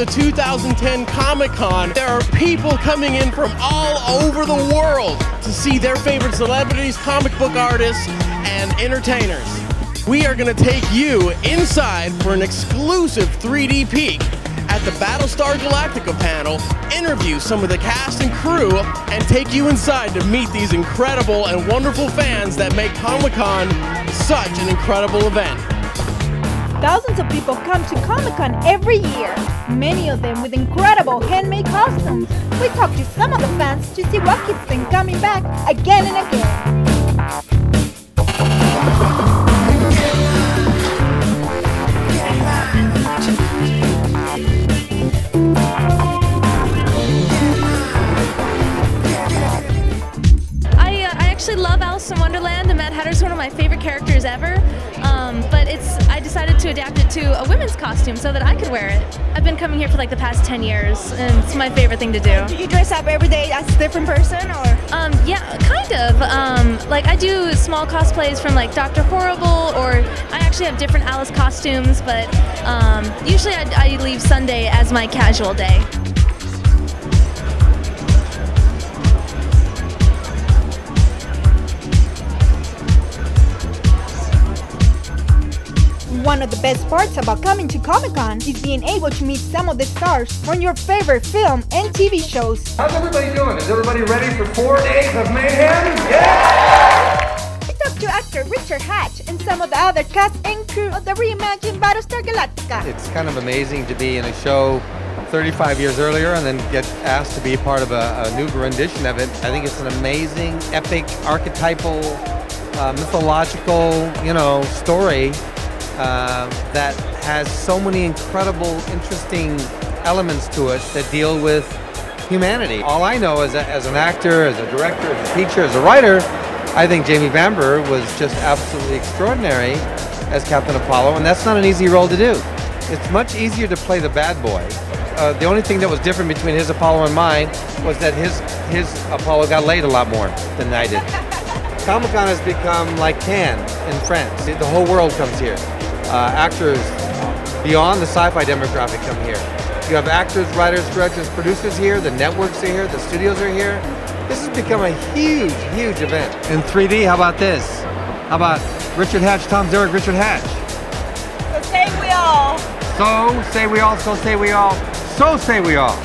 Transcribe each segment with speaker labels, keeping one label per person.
Speaker 1: the 2010 Comic-Con, there are people coming in from all over the world to see their favorite celebrities, comic book artists, and entertainers. We are going to take you inside for an exclusive 3D peek at the Battlestar Galactica panel, interview some of the cast and crew, and take you inside to meet these incredible and wonderful fans that make Comic-Con such an incredible event.
Speaker 2: Thousands of people come to Comic-Con every year, many of them with incredible handmade costumes. We talked to some of the fans to see what keeps them coming back again and again.
Speaker 3: I love Alice in Wonderland, and Mad Hatter's one of my favorite characters ever, but I decided to adapt it to a women's costume so that I could wear it. I've been coming here for like the past 10 years, and it's my favorite thing to do.
Speaker 2: Do you dress up every day as a different person, or?
Speaker 3: Yeah, kind of. Like I do small cosplays from like Dr. Horrible, or I actually have different Alice costumes, but usually I leave Sunday as my casual day.
Speaker 2: One of the best parts about coming to Comic-Con is being able to meet some of the stars from your favorite film and TV shows.
Speaker 4: How's everybody doing? Is everybody ready for 4 days of mayhem? Yeah!
Speaker 2: We talked to actor Richard Hatch and some of the other cast and crew of the reimagined Battlestar Galactica.
Speaker 5: It's kind of amazing to be in a show 35 years earlier and then get asked to be part of a new rendition of it. I think it's an amazing, epic, archetypal, mythological, story that has so many incredible, interesting elements to it that deal with humanity. All I know as an actor, as a director, as a teacher, as a writer, I think Jamie Bamber was just absolutely extraordinary as Captain Apollo, and that's not an easy role to do. It's much easier to play the bad boy. The only thing that was different between his Apollo and mine was that his Apollo got laid a lot more than I did. Comic-Con has become like Cannes in France. The whole world comes here. Actors beyond the sci-fi demographic come here. You have actors, writers, directors, producers here, the networks are here, the studios are here. This has become a huge, huge event. In 3D, how about this? How about Richard Hatch, Tom Zarek, Richard Hatch?
Speaker 2: So say we all.
Speaker 5: So say we all, so say we all, so say we all.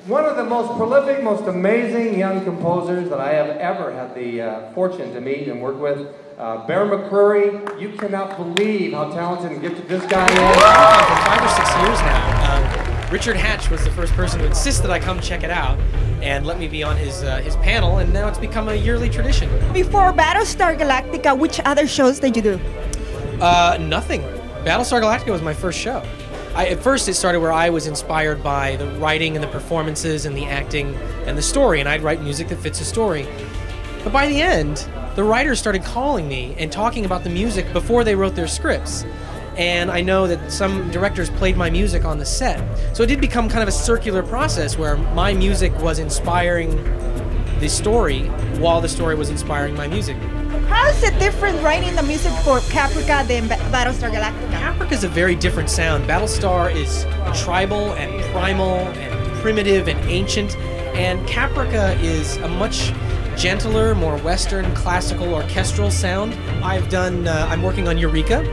Speaker 4: One of the most prolific, most amazing young composers that I have ever had the fortune to meet and work with, McCreary. You cannot believe how talented and gifted this guy is.
Speaker 6: For 5 or 6 years now, Richard Hatch was the first person to insist that I come check it out and let me be on his panel, and now it's become a yearly tradition.
Speaker 2: Before Battlestar Galactica, which other shows did you do?
Speaker 6: Nothing. Battlestar Galactica was my first show. At first it started where I was inspired by the writing and the performances and the acting and the story, and I'd write music that fits a story. But by the end, the writers started calling me and talking about the music before they wrote their scripts. And I know that some directors played my music on the set. So it did become kind of a circular process where my music was inspiring the story while the story was inspiring my music.
Speaker 2: How is it different writing the music for Caprica than Battlestar Galactica?
Speaker 6: Caprica is a very different sound. Battlestar is tribal and primal and primitive and ancient, and Caprica is a much gentler, more Western, classical, orchestral sound. I'm working on Eureka.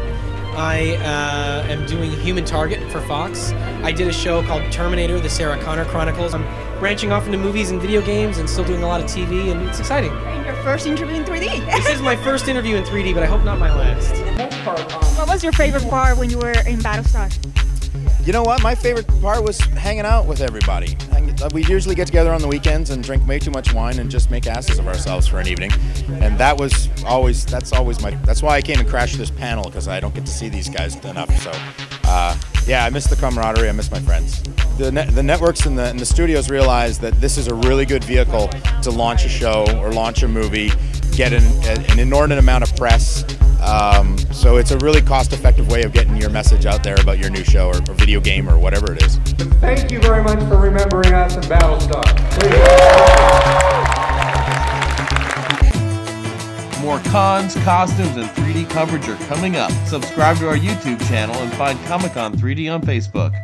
Speaker 6: I am doing Human Target for Fox. I did a show called Terminator, the Sarah Connor Chronicles. I'm branching off into movies and video games and still doing a lot of TV, and it's exciting.
Speaker 2: And your first interview in 3D.
Speaker 6: This is my first interview in 3D, but I hope not my last.
Speaker 2: What was your favorite part when you were in Battlestar?
Speaker 7: You know what? My favorite part was hanging out with everybody. We usually get together on the weekends and drink way too much wine and just make asses of ourselves for an evening. And that's why I came and crashed this panel, because I don't get to see these guys enough. So, yeah, I miss the camaraderie, I miss my friends. The networks and the studios realize that this is a really good vehicle to launch a show or launch a movie, get an inordinate amount of press. So it's a really cost-effective way of getting your message out there about your new show or video game or whatever it is.
Speaker 4: Thank you very much for remembering us at Battlestar.
Speaker 8: More cons, costumes, and 3D coverage are coming up. Subscribe to our YouTube channel and find Comic-Con 3D on Facebook.